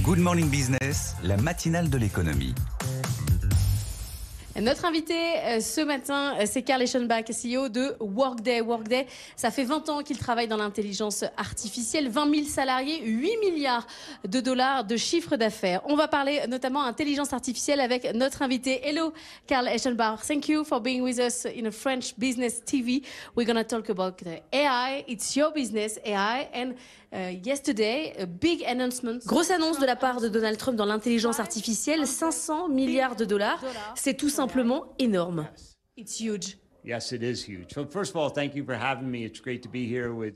Good Morning Business, la matinale de l'économie. Notre invité ce matin, c'est Carl Eschenbach, CEO de Workday. Workday, ça fait 20 ans qu'il travaille dans l'intelligence artificielle, 20 000 salariés, 8 milliards de dollars de chiffre d'affaires. On va parler notamment intelligence artificielle avec notre invité. Hello, Carl Eschenbach. Thank you for being with us in a French business TV. We're going to talk about the AI. It's your business, AI. And yesterday, a big announcement. Grosse annonce de la part de Donald Trump dans l'intelligence artificielle, 500 milliards de dollars. C'est tout simplement énorme. It's huge.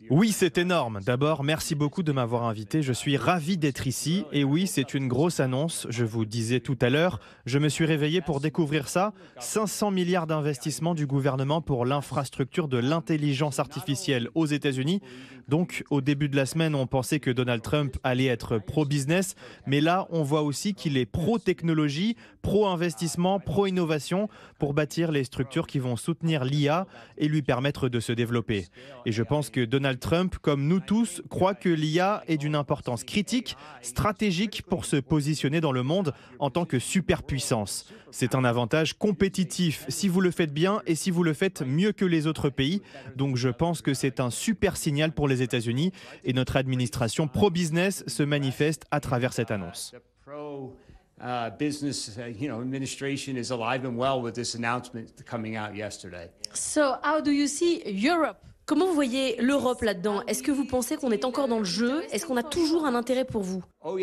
Oui, c'est énorme. D'abord, merci beaucoup de m'avoir invité. Je suis ravi d'être ici. Et oui, c'est une grosse annonce. Je vous disais tout à l'heure, je me suis réveillé pour découvrir ça. 500 milliards d'investissements du gouvernement pour l'infrastructure de l'intelligence artificielle aux États-Unis. Donc, au début de la semaine, on pensait que Donald Trump allait être pro-business. Mais là, on voit aussi qu'il est pro-technologie, pro-investissement, pro-innovation pour bâtir les structures qui vont soutenir l'IA et lui permettre de se développer. Et je pense que Donald Trump, comme nous tous, croit que l'IA est d'une importance critique, stratégique pour se positionner dans le monde en tant que superpuissance. C'est un avantage compétitif si vous le faites bien et si vous le faites mieux que les autres pays. Donc je pense que c'est un super signal pour les États-Unis et notre administration pro-business se manifeste à travers cette annonce. Business, administration is alive and well with this announcement coming out yesterday. So, how do you see Europe? Comment vous voyez l'Europe là-dedans? Est-ce que vous pensez qu'on est encore dans le jeu? Est-ce qu'on a toujours un intérêt pour vous? Oh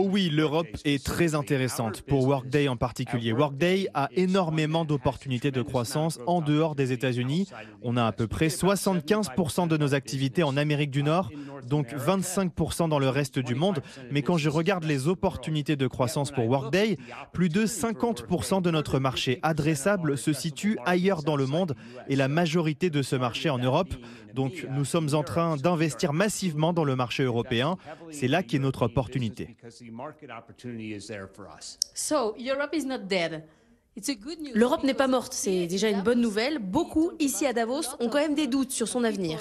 oui, l'Europe est très intéressante pour Workday en particulier. Workday a énormément d'opportunités de croissance en dehors des États-Unis. On a à peu près 75% de nos activités en Amérique du Nord, donc 25% dans le reste du monde. Mais quand je regarde les opportunités de croissance pour Workday, plus de 50% de notre marché adressable se situe ailleurs dans le monde et la majorité de ce marché en Europe. Donc nous sommes en train d'investir massivement dans le marché européen. C'est là qu'est notre opportunité. L'Europe n'est pas morte, c'est déjà une bonne nouvelle. Beaucoup ici à Davos ont quand même des doutes sur son avenir.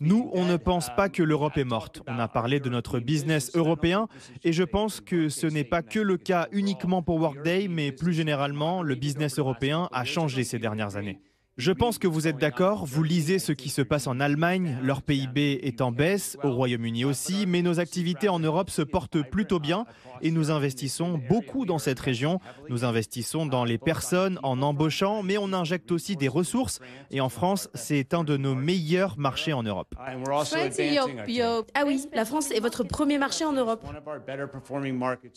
Nous, on ne pense pas que l'Europe est morte. On a parlé de notre business européen et je pense que ce n'est pas que le cas uniquement pour Workday, mais plus généralement, le business européen a changé ces dernières années. Je pense que vous êtes d'accord, vous lisez ce qui se passe en Allemagne, leur PIB est en baisse, au Royaume-Uni aussi, mais nos activités en Europe se portent plutôt bien et nous investissons beaucoup dans cette région. Nous investissons dans les personnes en embauchant, mais on injecte aussi des ressources et en France, c'est un de nos meilleurs marchés en Europe. Ah oui, la France est votre premier marché en Europe.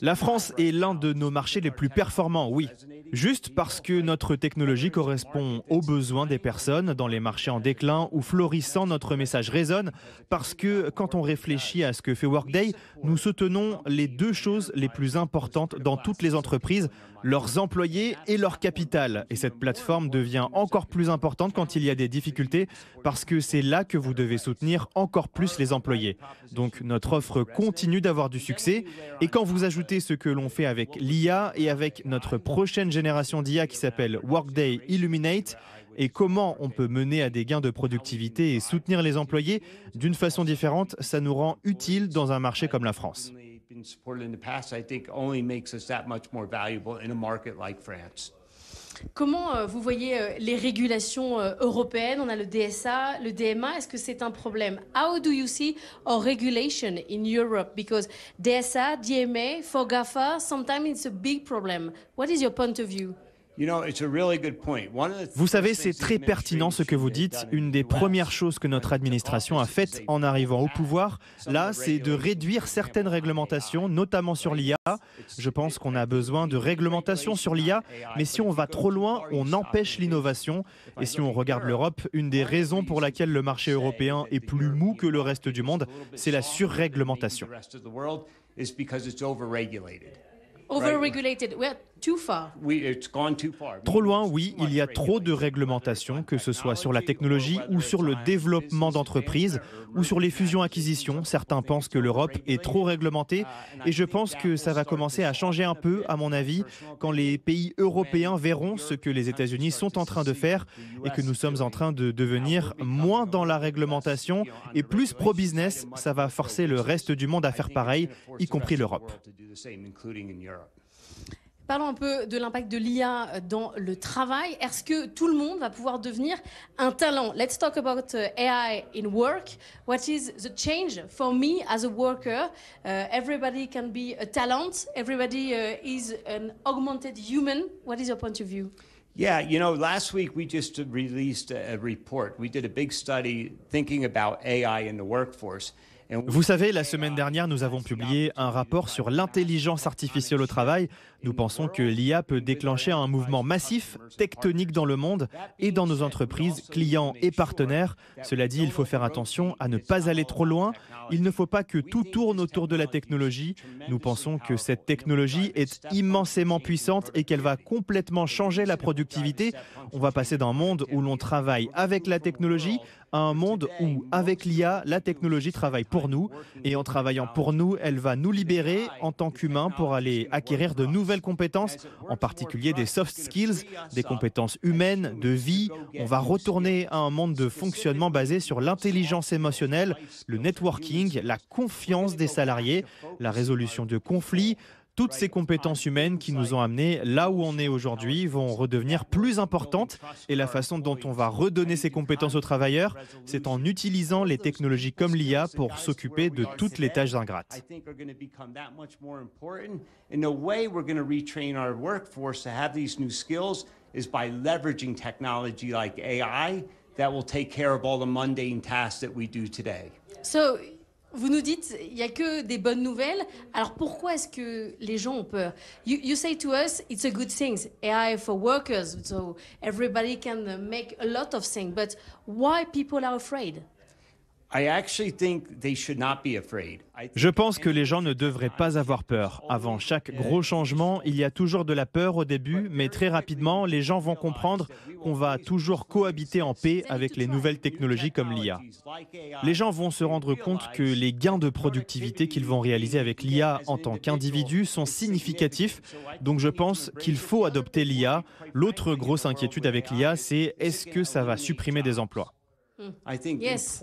La France est l'un de nos marchés les plus performants, oui. Juste parce que notre technologie correspond aux besoins des personnes dans les marchés en déclin ou florissant, notre message résonne parce que quand on réfléchit à ce que fait Workday, nous soutenons les deux choses les plus importantes dans toutes les entreprises, leurs employés et leur capital. Et cette plateforme devient encore plus importante quand il y a des difficultés parce que c'est là que vous devez soutenir encore plus les employés. Donc notre offre continue d'avoir du succès et quand vous ajoutez ce que l'on fait avec l'IA et avec notre prochaine génération d'IA qui s'appelle Workday Illuminate, et comment on peut mener à des gains de productivité et soutenir les employés d'une façon différente, ça nous rend utiles dans un marché comme la France. Comment vous voyez les régulations européennes? On a le DSA, le DMA. Est-ce que c'est un problème? How do you see our regulation in Europe? Because DSA, DMA, for GAFA, sometimes it's a big problem. What is your point of view? Vous savez, c'est très pertinent ce que vous dites. Une des premières choses que notre administration a faites en arrivant au pouvoir, là, c'est de réduire certaines réglementations, notamment sur l'IA. Je pense qu'on a besoin de réglementation sur l'IA, mais si on va trop loin, on empêche l'innovation. Et si on regarde l'Europe, une des raisons pour laquelle le marché européen est plus mou que le reste du monde, c'est la surréglementation. Overregulated. Too far. It's gone too far. Trop loin, oui, il y a trop de réglementations, que ce soit sur la technologie ou sur le développement d'entreprises ou sur les fusions-acquisitions. Certains pensent que l'Europe est trop réglementée et je pense que ça va commencer à changer un peu, à mon avis, quand les pays européens verront ce que les États-Unis sont en train de faire et que nous sommes en train de devenir moins dans la réglementation et plus pro-business. Ça va forcer le reste du monde à faire pareil, y compris l'Europe. Parlons un peu de l'impact de l'IA dans le travail. Est-ce que tout le monde va pouvoir devenir un talent? Let's talk about AI in work. What is the change for me as a worker? Everybody can be a talent. Everybody is an augmented human. What is your point of view? Yeah, you know, last week we just released a report. We did a big study thinking about AI in the workforce. Vous savez, la semaine dernière, nous avons publié un rapport sur l'intelligence artificielle au travail. Nous pensons que l'IA peut déclencher un mouvement massif, tectonique dans le monde et dans nos entreprises, clients et partenaires. Cela dit, il faut faire attention à ne pas aller trop loin. Il ne faut pas que tout tourne autour de la technologie. Nous pensons que cette technologie est immensément puissante et qu'elle va complètement changer la productivité. On va passer d'un monde où l'on travaille avec la technologie à un monde où, avec l'IA, la technologie travaille pour nous. Et en travaillant pour nous, elle va nous libérer en tant qu'humains pour aller acquérir de nouvelles compétences, en particulier des soft skills, des compétences humaines, de vie. On va retourner à un monde de fonctionnement basé sur l'intelligence émotionnelle, le networking, la confiance des salariés, la résolution de conflits. Toutes ces compétences humaines qui nous ont amenés là où on est aujourd'hui vont redevenir plus importantes et la façon dont on va redonner ces compétences aux travailleurs, c'est en utilisant les technologies comme l'IA pour s'occuper de toutes les tâches ingrates. Vous nous dites, il n'y a que des bonnes nouvelles. Alors pourquoi est-ce que les gens ont peur? You say to us, it's a good thing, AI for workers, so everybody can make a lot of things. But why people are afraid? Je pense que les gens ne devraient pas avoir peur. Avant chaque gros changement, il y a toujours de la peur au début, mais très rapidement, les gens vont comprendre qu'on va toujours cohabiter en paix avec les nouvelles technologies comme l'IA. Les gens vont se rendre compte que les gains de productivité qu'ils vont réaliser avec l'IA en tant qu'individus sont significatifs, donc je pense qu'il faut adopter l'IA. L'autre grosse inquiétude avec l'IA, c'est est-ce que ça va supprimer des emplois? Yes.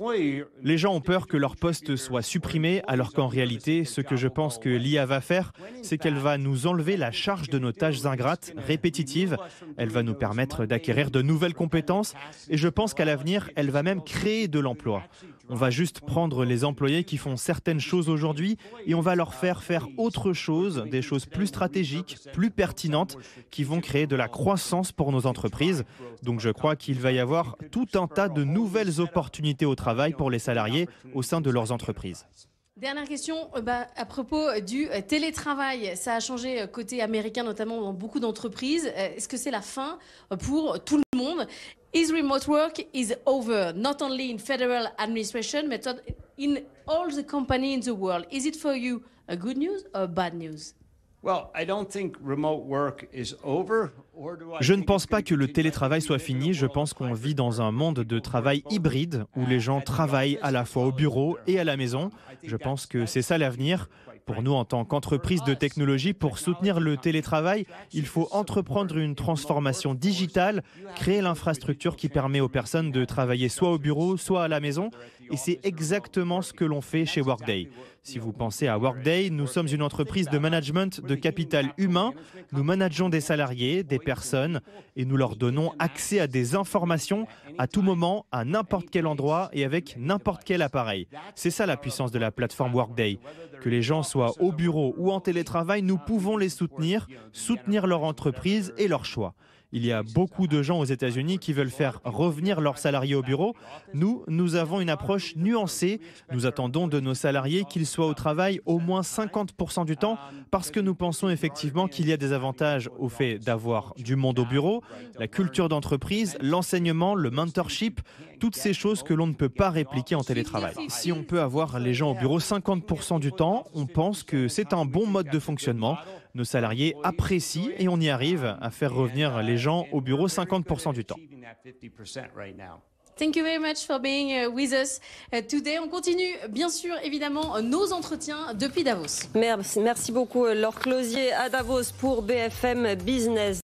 Les gens ont peur que leur poste soit supprimé, alors qu'en réalité, ce que je pense que l'IA va faire, c'est qu'elle va nous enlever la charge de nos tâches ingrates, répétitives. Elle va nous permettre d'acquérir de nouvelles compétences et je pense qu'à l'avenir, elle va même créer de l'emploi. On va juste prendre les employés qui font certaines choses aujourd'hui et on va leur faire autre chose, des choses plus stratégiques, plus pertinentes, qui vont créer de la croissance pour nos entreprises. Donc je crois qu'il va y avoir tout un tas de nouvelles opportunités au travail pour les salariés au sein de leurs entreprises. Dernière question à propos du télétravail. Ça a changé côté américain, notamment dans beaucoup d'entreprises. Est-ce que c'est la fin pour tout le monde? Is remote work is over, not only in federal administration, but in all the companies in the world. Is it for you a good news or bad news? Je ne pense pas que le télétravail soit fini. Je pense qu'on vit dans un monde de travail hybride où les gens travaillent à la fois au bureau et à la maison. Je pense que c'est ça l'avenir. Pour nous, en tant qu'entreprise de technologie, pour soutenir le télétravail, il faut entreprendre une transformation digitale, créer l'infrastructure qui permet aux personnes de travailler soit au bureau, soit à la maison. Et c'est exactement ce que l'on fait chez Workday. Si vous pensez à Workday, nous sommes une entreprise de management de capital humain. Nous manageons des salariés, des personnes, et nous leur donnons accès à des informations à tout moment, à n'importe quel endroit et avec n'importe quel appareil. C'est ça la puissance de la plateforme Workday. Que les gens soient au bureau ou en télétravail, nous pouvons les soutenir leur entreprise et leur choix. Il y a beaucoup de gens aux États-Unis qui veulent faire revenir leurs salariés au bureau. Nous avons une approche nuancée. Nous attendons de nos salariés qu'ils soient au travail au moins 50% du temps parce que nous pensons effectivement qu'il y a des avantages au fait d'avoir du monde au bureau, la culture d'entreprise, l'enseignement, le mentorship, toutes ces choses que l'on ne peut pas répliquer en télétravail. Si on peut avoir les gens au bureau 50% du temps, on pense que c'est un bon mode de fonctionnement. Nos salariés apprécient et on y arrive à faire revenir les gens au bureau 50% du temps. Thank you very much for being with us today. On continue, bien sûr, évidemment, nos entretiens depuis Davos. Merci beaucoup, Laure Closier à Davos pour BFM Business.